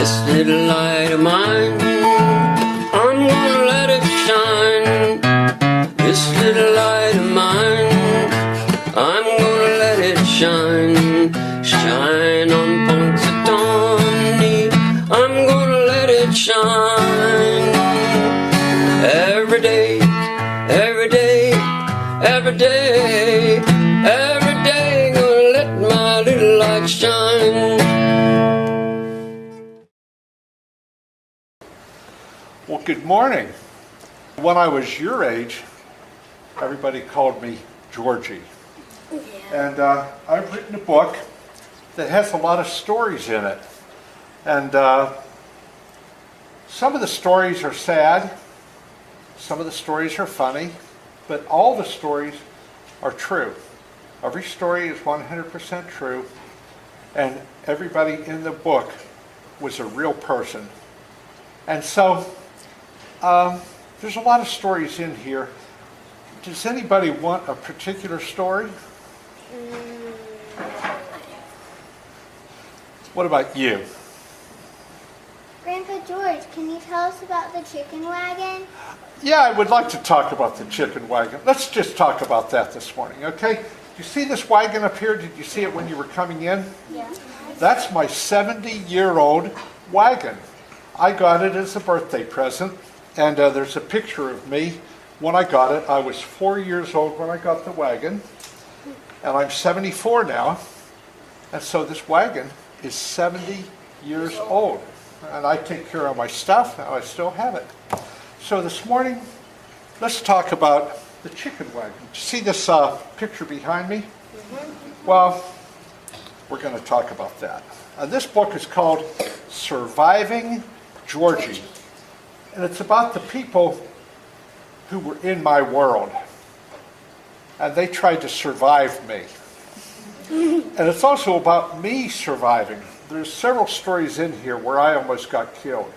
This little light of mine, I'm gonna let it shine. This little light of mine, I'm gonna let it shine. Shine on Punxsutawney, I'm gonna let it shine. Every day, every day, every day, every day, gonna let my little light shine. Well, good morning. When I was your age, everybody called me Georgie. Yeah. And I've written a book that has a lot of stories in it. And some of the stories are sad, some of the stories are funny, but all the stories are true. Every story is 100% true, and everybody in the book was a real person. And so, there's a lot of stories in here. Does anybody want a particular story? What about you? Grandpa George, can you tell us about the chicken wagon? Yeah, I would like to talk about the chicken wagon. Let's just talk about that this morning, okay? You see this wagon up here? Did you see it when you were coming in? Yeah. That's my 70-year-old wagon. I got it as a birthday present, and there's a picture of me when I got it. I was 4 years old when I got the wagon, and I'm 74 now, and so this wagon is 70 years old, and I take care of my stuff, and I still have it. So this morning, let's talk about the chicken wagon. See this picture behind me? Well, we're going to talk about that. This book is called Surviving Georgie, and it's about the people who were in my world, and they tried to survive me. And it's also about me surviving. There's several stories in here where I almost got killed.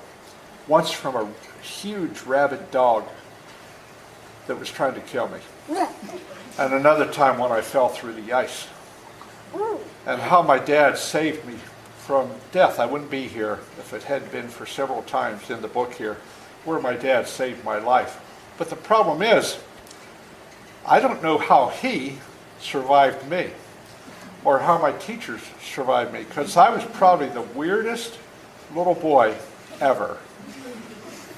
Once from a huge rabid dog that was trying to kill me. And another time when I fell through the ice. And how my dad saved me from death. I wouldn't be here if it hadn't been for several times in the book here where my dad saved my life. But the problem is, I don't know how he survived me or how my teachers survived me, because I was probably the weirdest little boy ever.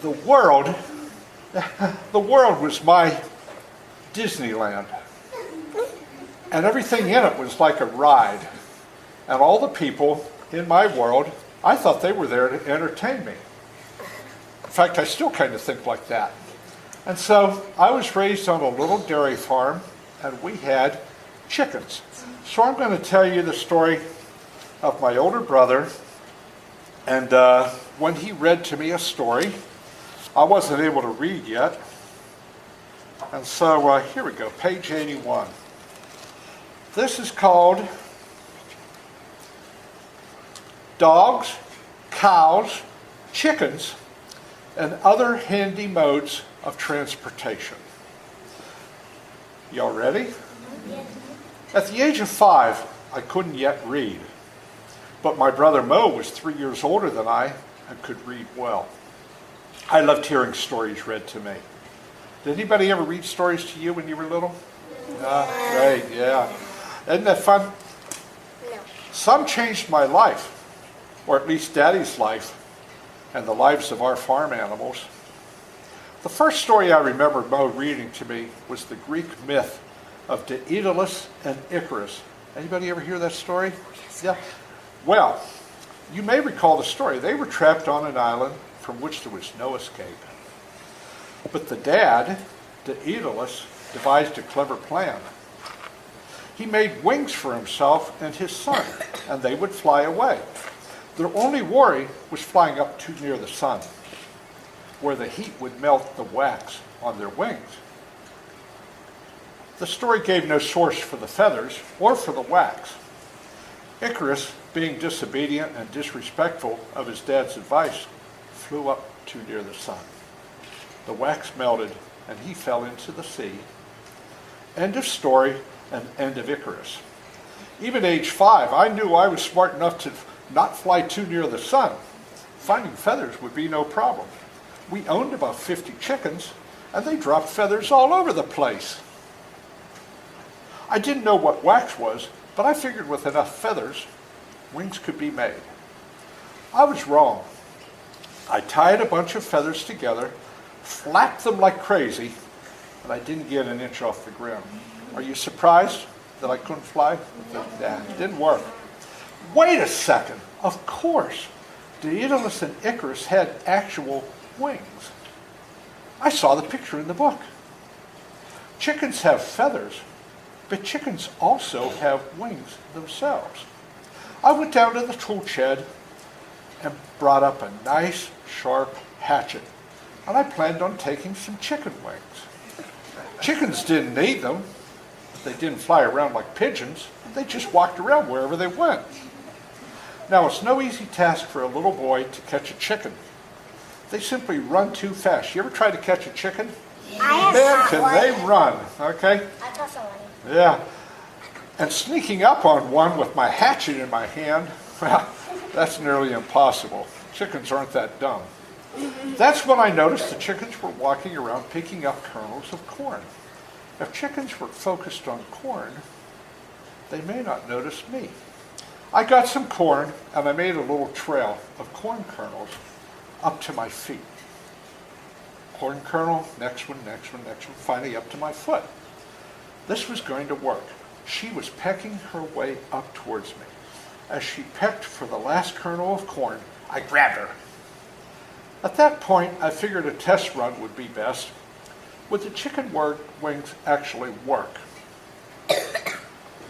The world was my Disneyland. And everything in it was like a ride. And all the people in my world, I thought they were there to entertain me. In fact, I still kind of think like that. And so I was raised on a little dairy farm, and we had chickens. So I'm going to tell you the story of my older brother, and when he read to me a story, I wasn't able to read yet. And so here we go, page 81. This is called Dogs, Cows, Chickens, and Other Handy Modes of Transportation. Y'all ready? Yes. At the age of 5, I couldn't yet read, but my brother Mo was 3 years older than I and could read well. I loved hearing stories read to me. Did anybody ever read stories to you when you were little? Great, yeah. Isn't that fun? No. Some changed my life, or at least Daddy's life, and the lives of our farm animals. The first story I remember Mo reading to me was the Greek myth of Daedalus and Icarus. Anybody ever hear that story? Yes. Yeah. Well, you may recall the story. They were trapped on an island from which there was no escape. But the dad, Daedalus, devised a clever plan. He made wings for himself and his son, and they would fly away. Their only worry was flying up too near the sun, where the heat would melt the wax on their wings. The story gave no source for the feathers or for the wax. Icarus, being disobedient and disrespectful of his dad's advice, flew up too near the sun. The wax melted and he fell into the sea. End of story and end of Icarus. Even age 5, I knew I was smart enough to not fly too near the sun, finding feathers would be no problem. We owned about 50 chickens, and they dropped feathers all over the place. I didn't know what wax was, but I figured with enough feathers, wings could be made. I was wrong. I tied a bunch of feathers together, flapped them like crazy, and I didn't get an inch off the ground. Are you surprised that I couldn't fly? Nah, it didn't work. Wait a second. Of course, Daedalus and Icarus had actual wings. I saw the picture in the book. Chickens have feathers, but chickens also have wings themselves. I went down to the tool shed and brought up a nice, sharp hatchet, and I planned on taking some chicken wings. Chickens didn't need them. They didn't fly around like pigeons. They just walked around wherever they went. Now, it's no easy task for a little boy to catch a chicken. They simply run too fast. You ever try to catch a chicken? Man, can they run, okay? I caught someone. Yeah. And sneaking up on one with my hatchet in my hand, well, that's nearly impossible. Chickens aren't that dumb. That's when I noticed the chickens were walking around picking up kernels of corn. If chickens were focused on corn, they may not notice me. I got some corn, and I made a little trail of corn kernels up to my feet. Corn kernel, next one, next one, next one, finally up to my foot. This was going to work. She was pecking her way up towards me. As she pecked for the last kernel of corn, I grabbed her. At that point, I figured a test run would be best. Would the chicken wings actually work?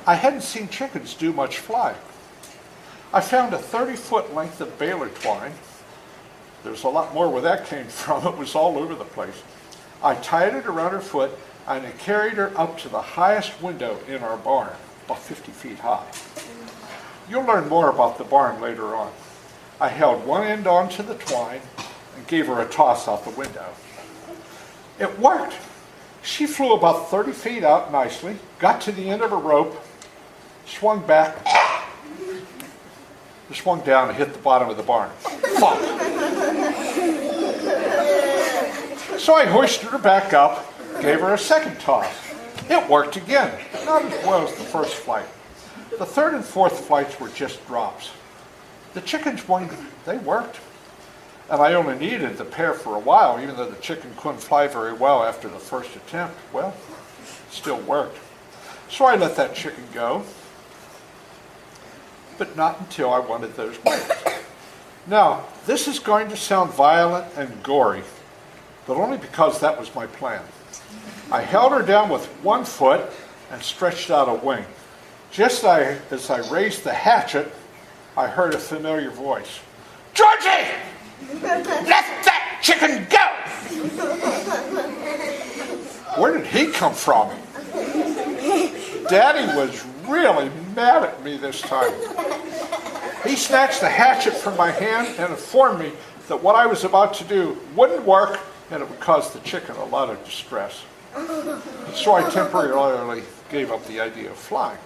I hadn't seen chickens do much flying. I found a 30-foot length of baler twine. There's a lot more where that came from. It was all over the place. I tied it around her foot, and I carried her up to the highest window in our barn, about 50 feet high. You'll learn more about the barn later on. I held one end onto the twine and gave her a toss out the window. It worked. She flew about 30 feet out nicely, got to the end of a rope, swung back, swung down and hit the bottom of the barn. Thump. So I hoisted her back up, gave her a second toss. It worked again, but not as well as the first flight. The third and fourth flights were just drops. The chickens winged, they worked. And I only needed the pair for a while, even though the chicken couldn't fly very well after the first attempt. Well, it still worked. So I let that chicken go, but not until I wanted those wings. Now, this is going to sound violent and gory, but only because that was my plan. I held her down with one foot and stretched out a wing. Just as I raised the hatchet, I heard a familiar voice. Georgie! Let that chicken go! Where did he come from? Daddy was really mad at me this time. He snatched the hatchet from my hand and informed me that what I was about to do wouldn't work and it would cause the chicken a lot of distress. So I temporarily gave up the idea of flying.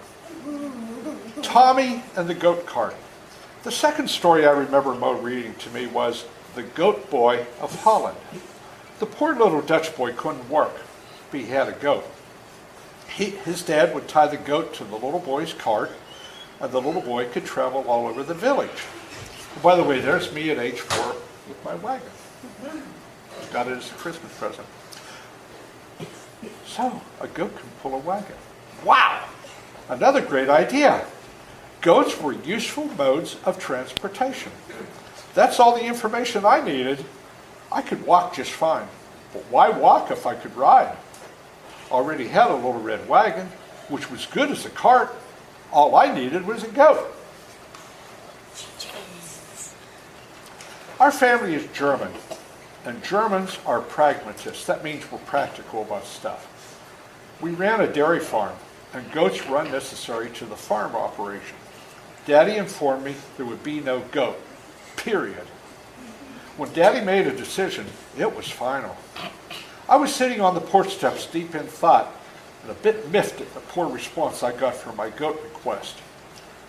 Tommy and the goat cart. The second story I remember Mo reading to me was The Goat Boy of Holland. The poor little Dutch boy couldn't work, but he had a goat. His dad would tie the goat to the little boy's cart, and the little boy could travel all over the village. By the way, there's me at age 4 with my wagon. Got it as a Christmas present. So, a goat can pull a wagon. Wow! Another great idea. Goats were useful modes of transportation. That's all the information I needed. I could walk just fine. But why walk if I could ride? Already had a little red wagon, which was good as a cart. All I needed was a goat. Our family is German, and Germans are pragmatists. That means we're practical about stuff. We ran a dairy farm, and goats were unnecessary to the farm operation. Daddy informed me there would be no goat, period. When Daddy made a decision, it was final. I was sitting on the porch steps deep in thought and a bit miffed at the poor response I got from my goat request.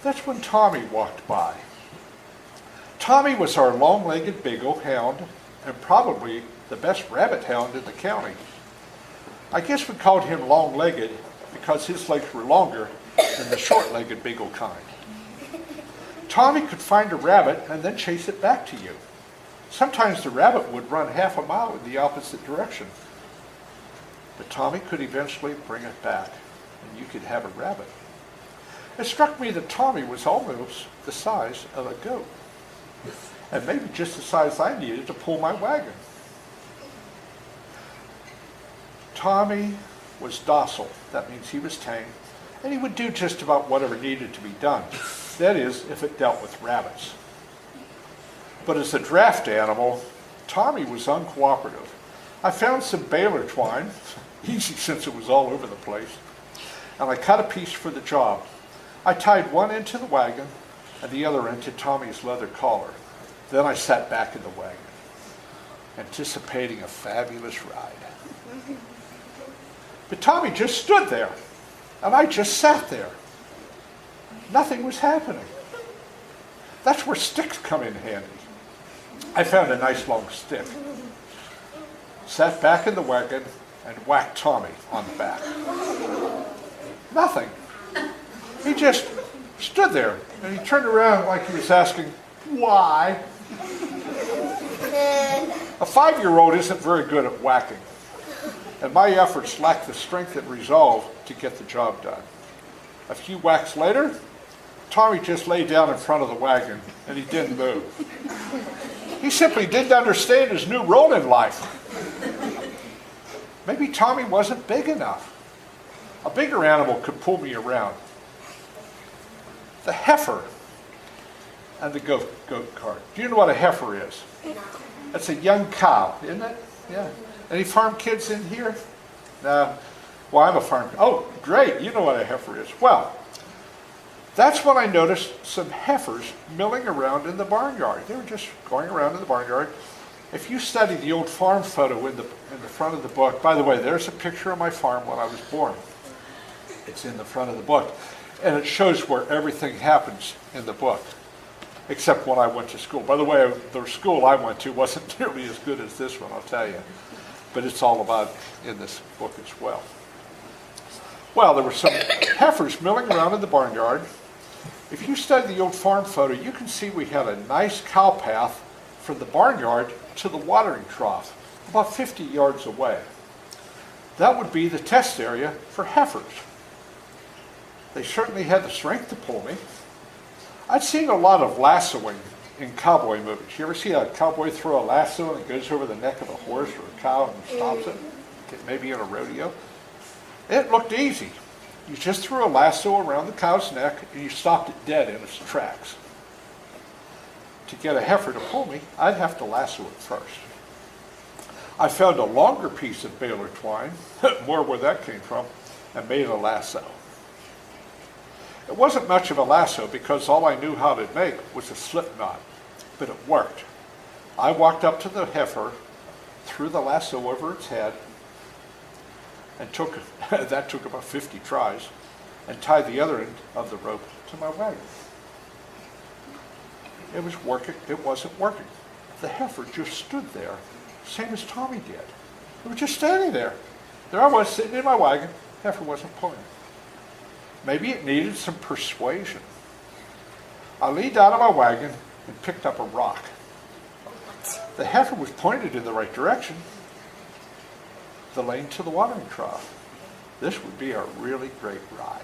That's when Tommy walked by. Tommy was our long-legged Beagle hound and probably the best rabbit hound in the county. I guess we called him long-legged because his legs were longer than the short-legged Beagle kind. Tommy could find a rabbit and then chase it back to you. Sometimes the rabbit would run half a mile in the opposite direction. But Tommy could eventually bring it back, and you could have a rabbit. It struck me that Tommy was almost the size of a goat, and maybe just the size I needed to pull my wagon. Tommy was docile. That means he was tame, and he would do just about whatever needed to be done. That is, if it dealt with rabbits. But as a draft animal, Tommy was uncooperative. I found some baler twine, easy since it was all over the place, and I cut a piece for the job. I tied one end to the wagon and the other end to Tommy's leather collar. Then I sat back in the wagon, anticipating a fabulous ride. But Tommy just stood there, and I just sat there. Nothing was happening. That's where sticks come in handy. I found a nice long stick, sat back in the wagon, and whacked Tommy on the back. Nothing. He just stood there, and he turned around like he was asking, why? A 5-year-old isn't very good at whacking, and my efforts lacked the strength and resolve to get the job done. A few whacks later, Tommy just lay down in front of the wagon, and he didn't move. He simply didn't understand his new role in life. Maybe Tommy wasn't big enough. A bigger animal could pull me around. The heifer and the goat cart. Do you know what a heifer is? That's a young cow, isn't it? Yeah. Any farm kids in here? No. Well, I'm a farm kid. Oh, great. You know what a heifer is. Well, that's when I noticed some heifers milling around in the barnyard. They were just going around in the barnyard. If you study the old farm photo in the front of the book, by the way, there's a picture of my farm when I was born. It's in the front of the book. And it shows where everything happens in the book, except when I went to school. By the way, the school I went to wasn't nearly as good as this one, I'll tell you. But it's all about in this book as well. Well, there were some heifers milling around in the barnyard. If you study the old farm photo, you can see we had a nice cow path from the barnyard to the watering trough, about 50 yards away. That would be the test area for heifers. They certainly had the strength to pull me. I'd seen a lot of lassoing in cowboy movies. You ever see a cowboy throw a lasso and it goes over the neck of a horse or a cow and stops it? Maybe in a rodeo. It looked easy. You just threw a lasso around the cow's neck and you stopped it dead in its tracks. To get a heifer to pull me, I'd have to lasso it first. I found a longer piece of baler twine, more where that came from, and made a lasso. It wasn't much of a lasso because all I knew how to make was a slip knot, but it worked. I walked up to the heifer, threw the lasso over its head, and that took about 50 tries, and tied the other end of the rope to my wagon. It was working. It wasn't working. The heifer just stood there, same as Tommy did. It was just standing there. There I was sitting in my wagon. The heifer wasn't pulling. Maybe it needed some persuasion. I leaned out of my wagon and picked up a rock. The heifer was pointed in the right direction, the lane to the watering trough. This would be a really great ride.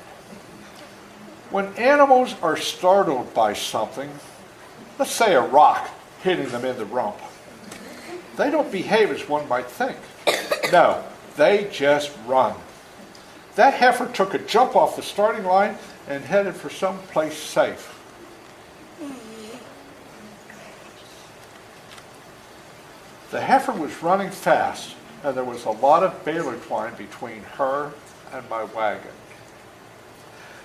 When animals are startled by something, let's say a rock hitting them in the rump, they don't behave as one might think. No, they just run. That heifer took a jump off the starting line and headed for some place safe. The heifer was running fast, and there was a lot of baler twine between her and my wagon.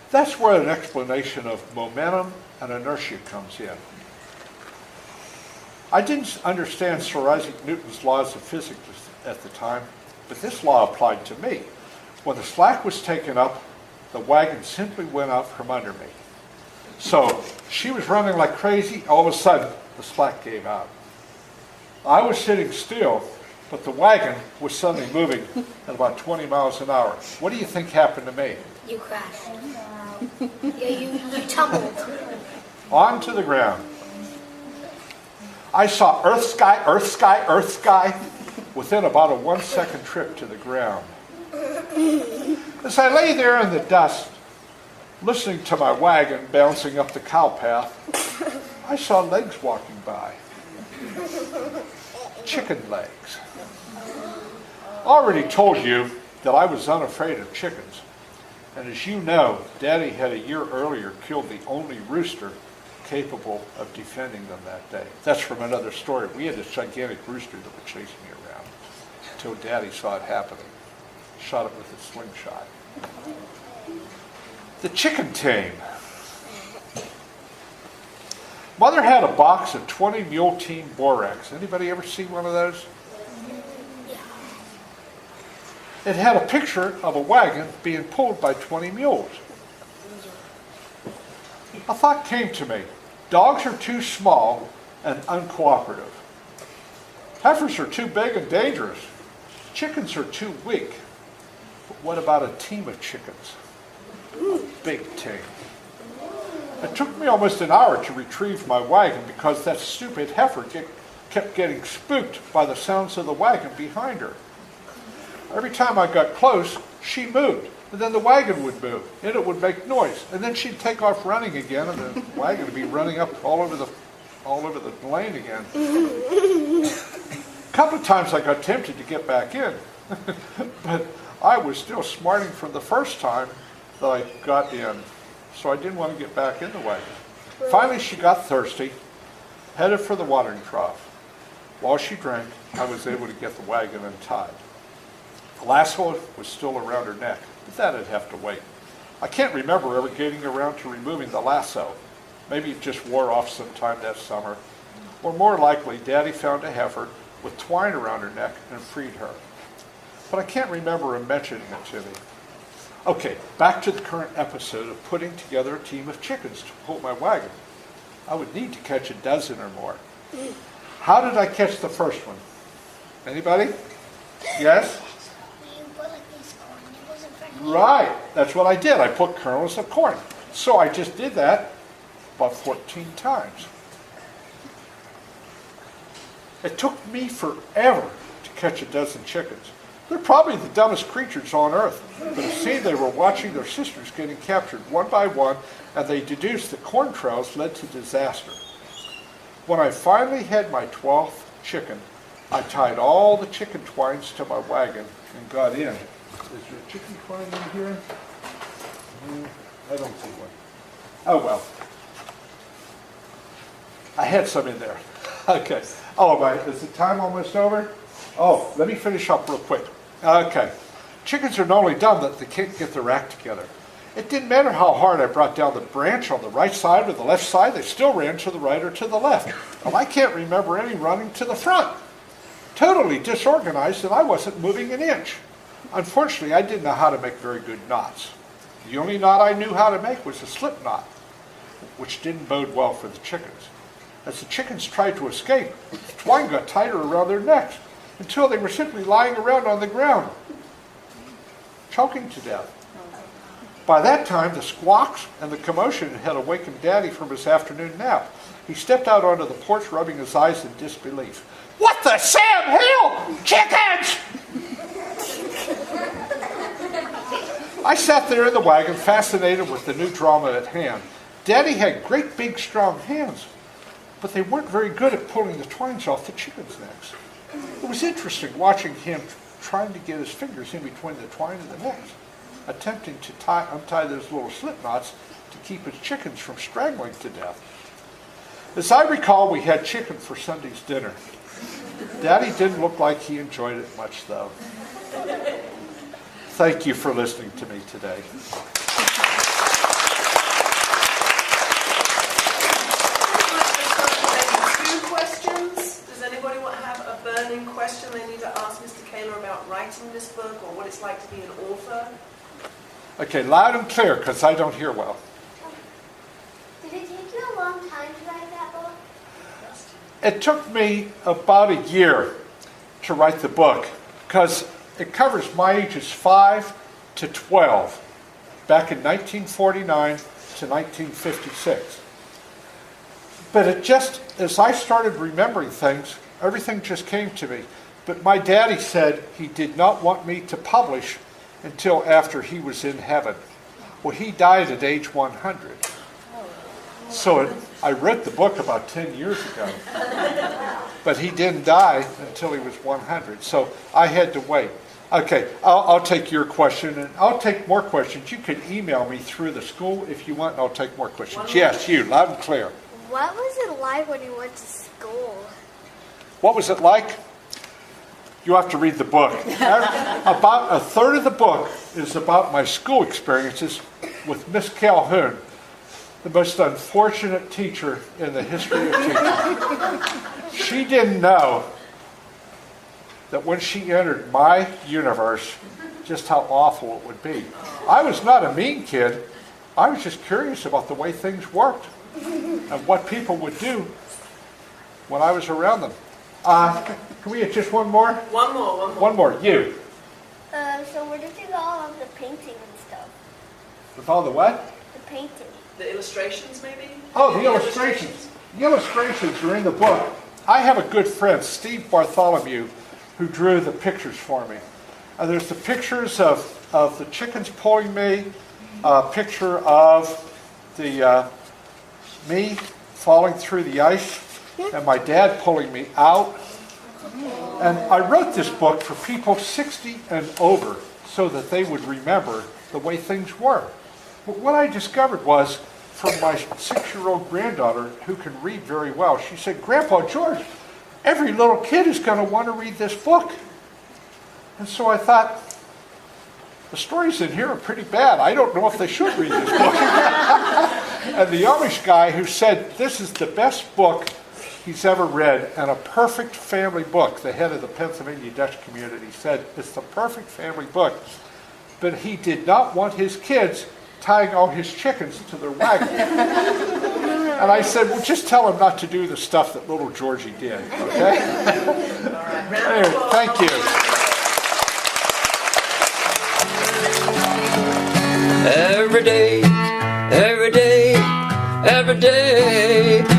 That's where an explanation of momentum and inertia comes in. I didn't understand Sir Isaac Newton's laws of physics at the time, but this law applied to me. When the slack was taken up, the wagon simply went out from under me. So she was running like crazy. All of a sudden, the slack gave out. I was sitting still, but the wagon was suddenly moving at about 20 miles an hour. What do you think happened to me? You crashed. Yeah, you tumbled. Onto the ground. I saw earth, sky, earth, sky, earth, sky within about a 1-second trip to the ground. As I lay there in the dust, listening to my wagon bouncing up the cow path, I saw legs walking by. Chicken legs. I already told you that I was unafraid of chickens. And as you know, Daddy had a year earlier killed the only rooster capable of defending them that day. That's from another story. We had this gigantic rooster that would chase me around until Daddy saw it happening. Shot it with a slingshot. The chicken tame. Mother had a box of 20 Mule Team Borax. Anybody ever see one of those? It had a picture of a wagon being pulled by 20 mules. A thought came to me. Dogs are too small and uncooperative. Heifers are too big and dangerous. Chickens are too weak. But what about a team of chickens? Big team. It took me almost an hour to retrieve my wagon because that stupid heifer kept getting spooked by the sounds of the wagon behind her. Every time I got close, she moved, and then the wagon would move, and it would make noise, and then she'd take off running again, and the wagon would be running up all over the lane again. A couple of times I got tempted to get back in, but I was still smarting from the first time that I got in, so I didn't want to get back in the wagon. Finally, she got thirsty, headed for the watering trough. While she drank, I was able to get the wagon untied. The lasso was still around her neck, but that'd have to wait. I can't remember ever getting around to removing the lasso. Maybe it just wore off sometime that summer. Or more likely, Daddy found a heifer with twine around her neck and freed her. But I can't remember him mentioning it to me. Okay, back to the current episode of putting together a team of chickens to pull my wagon. I would need to catch a dozen or more. How did I catch the first one? Anybody? Yes? Right, that's what I did. I put kernels of corn. So I just did that about 14 times. It took me forever to catch a dozen chickens. They're probably the dumbest creatures on earth, but it seemed they were watching their sisters getting captured one by one, and they deduced that corn trails led to disaster. When I finally had my 12th chicken, I tied all the chicken twines to my wagon and got in. Is there a chicken twine in here? I don't see one. Oh well. I had some in there. Okay. Oh, is the time almost over? Oh, let me finish up real quick. Okay. Chickens are not only dumb that they can't get their act together. It didn't matter how hard I brought down the branch on the right side or the left side, they still ran to the right or to the left. Well, I can't remember any running to the front. Totally disorganized, and I wasn't moving an inch. Unfortunately, I didn't know how to make very good knots. The only knot I knew how to make was a slip knot, which didn't bode well for the chickens. As the chickens tried to escape, the twine got tighter around their necks until they were simply lying around on the ground, choking to death. By that time, the squawks and the commotion had awakened Daddy from his afternoon nap. He stepped out onto the porch, rubbing his eyes in disbelief. What the Sam Hill? Chickens! I sat there in the wagon, fascinated with the new drama at hand. Daddy had great big strong hands, but they weren't very good at pulling the twines off the chickens' necks. It was interesting watching him trying to get his fingers in between the twine and the necks, attempting to untie those little slip knots to keep his chickens from strangling to death. As I recall, we had chicken for Sunday's dinner. Daddy didn't look like he enjoyed it much, though. Thank you for listening to me today. Two questions. Does anybody have a burning question they need to ask Mr. Caylor about writing this book or what it's like to be an author? Okay, loud and clear, because I don't hear well. Did it take you a long time to write that book? It took me about a year to write the book because it covers my ages 5 to 12, back in 1949 to 1956. But it just, as I started remembering things, everything just came to me. But my daddy said he did not want me to publish until after he was in heaven. Well, he died at age 100. So I read the book about 10 years ago. But he didn't die until he was 100. So I had to wait. Okay, I'll take your question, and I'll take more questions. You can email me through the school if you want, and I'll take more questions. Yes, you, loud and clear. What was it like when you went to school? What was it like? You have to read the book. About a third of the book is about my school experiences with Miss Calhoun, the most unfortunate teacher in the history of teaching. She didn't know that when she entered my universe, just how awful it would be. I was not a mean kid. I was just curious about the way things worked and what people would do when I was around them. Can we get just one more? One more. One more. You. So where did you get all of the painting and stuff? With all the what? The painting. The illustrations, maybe? Oh, the illustrations. The illustrations are in the book. I have a good friend, Steve Bartholomew, who drew the pictures for me. There's the pictures of the chickens pulling me, a picture of the me falling through the ice, and my dad pulling me out. And I wrote this book for people 60 and over so that they would remember the way things were. But what I discovered was, from my 6-year-old granddaughter, who can read very well, she said, "Grandpa George, every little kid is going to want to read this book." And so I thought, the stories in here are pretty bad. I don't know if they should read this book. And the Amish guy who said this is the best book he's ever read and a perfect family book, the head of the Pennsylvania Dutch community, said it's the perfect family book. But he did not want his kids tying all his chickens to their wagon. And I said, well, just tell him not to do the stuff that little Georgie did, okay? Anyway, thank you. Every day, every day, every day.